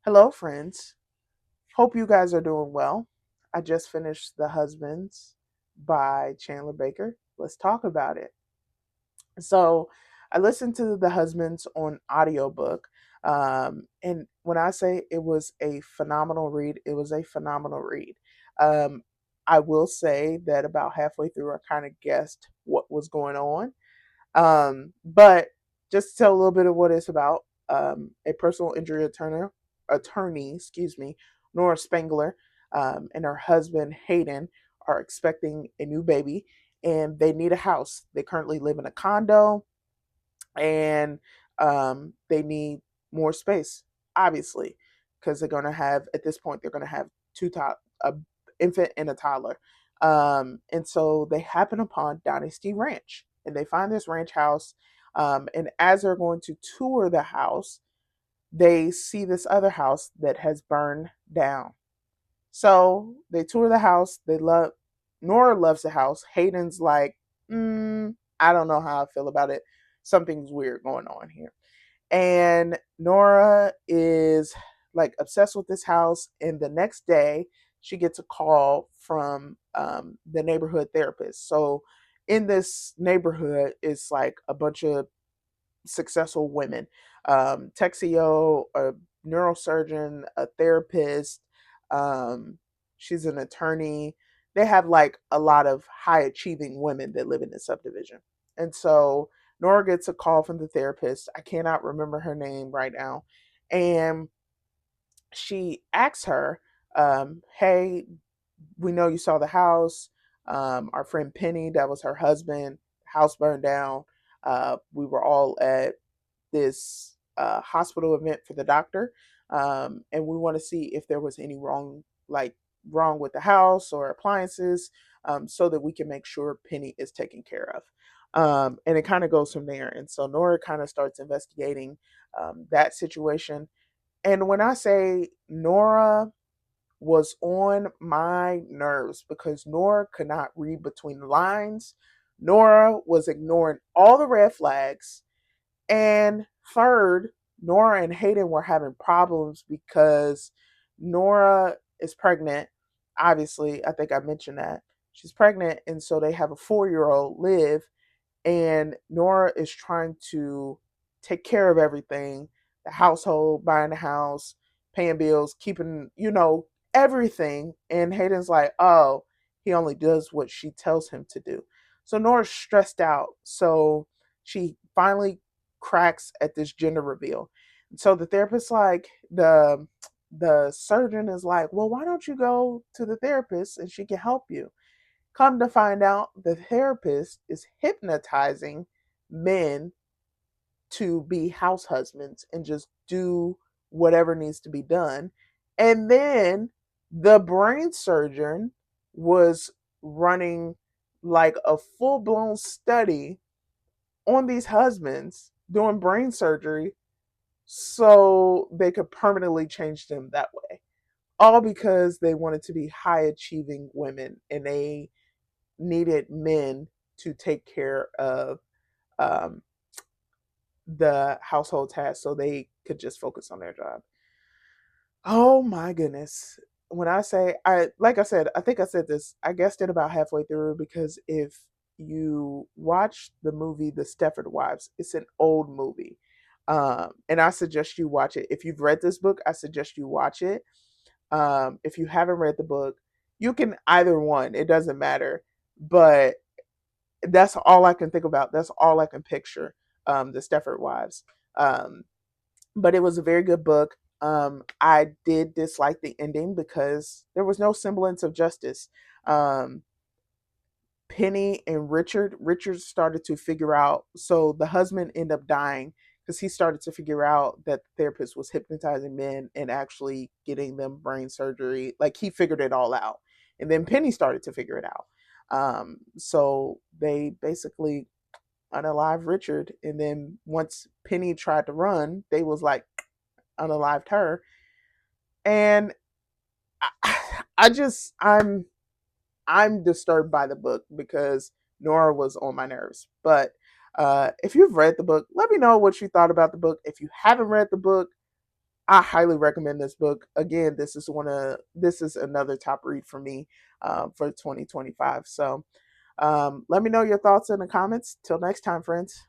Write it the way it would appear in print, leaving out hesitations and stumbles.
Hello, friends. Hope you guys are doing well. I just finished The Husbands by Chandler Baker. Let's talk about it. So, I listened to The Husbands on audiobook. And when I say it was a phenomenal read, it was a phenomenal read. Um, I will say that about halfway through, I kind of guessed what was going on. But just to tell a little bit of what it's about, a personal injury attorney, Nora Spangler, and her husband Hayden are expecting a new baby, and they need a house. They currently live in a condo, and they need more space, obviously, because they're going to have at this point they're going to have a infant and a toddler, and so they happen upon Dynasty Ranch, and they find this ranch house, and as they're going to tour the house, they see this other house that has burned down. So they tour the house. They love Nora loves the house. Hayden's like, I don't know how I feel about it. Something's weird going on here. And Nora is like obsessed with this house. And the next day, she gets a call from the neighborhood therapist. So in this neighborhood, it's like a bunch of successful women, Texio, a neurosurgeon, a therapist. Um, she's an attorney. They have like a lot of high achieving women that live in this subdivision. And so Nora gets a call from the therapist. I cannot remember her name right now. And she asks her, hey, we know you saw the house. Our friend Penny, that was her husband, house burned down. We were all at this hospital event for the doctor, and we want to see if there was any wrong with the house or appliances, so that we can make sure Penny is taken care of. And it kind of goes from there. And so Nora kind of starts investigating that situation. And when I say Nora was on my nerves because Nora could not read between the lines. Nora was ignoring all the red flags, and third, Nora and Hayden were having problems because Nora is pregnant. Obviously, I think I mentioned that. She's pregnant, and so they have a 4-year old, Liv, and Nora is trying to take care of everything, the household, buying a house, paying bills, keeping, everything. And Hayden's like, oh, he only does what she tells him to do. So Nora's stressed out. So she finally cracks at this gender reveal. So the therapist, like, the surgeon is like, well, why don't you go to the therapist and she can help you? Come to find out, the therapist is hypnotizing men to be house husbands and just do whatever needs to be done. And then the brain surgeon was running like a full blown study on these husbands doing brain surgery so they could permanently change them that way. All because they wanted to be high achieving women and they needed men to take care of um, the household tasks so they could just focus on their job. Oh my goodness. When I say like I said, I think I said this, I guessed it about halfway through because if you watch the movie The Stepford Wives, it's an old movie. And I suggest you watch it. If you've read this book, I suggest you watch it. If you haven't read the book, you can either one, it doesn't matter. But that's all I can think about. That's all I can picture. The Stepford Wives. Um, but it was a very good book. I did dislike the ending because there was no semblance of justice. Um, Penny and Richard started to figure out. So the husband ended up dying because he started to figure out that the therapist was hypnotizing men and actually getting them brain surgery. Like he figured it all out, and then Penny started to figure it out. So they basically unalive Richard, and then once Penny tried to run, they was like unalived her, and I, I just I'm disturbed by the book because Nora was on my nerves. But if you've read the book, let me know what you thought about the book. If you haven't read the book, I highly recommend this book. Again, this is another top read for me for 2025. So let me know your thoughts in the comments. Till next time, friends.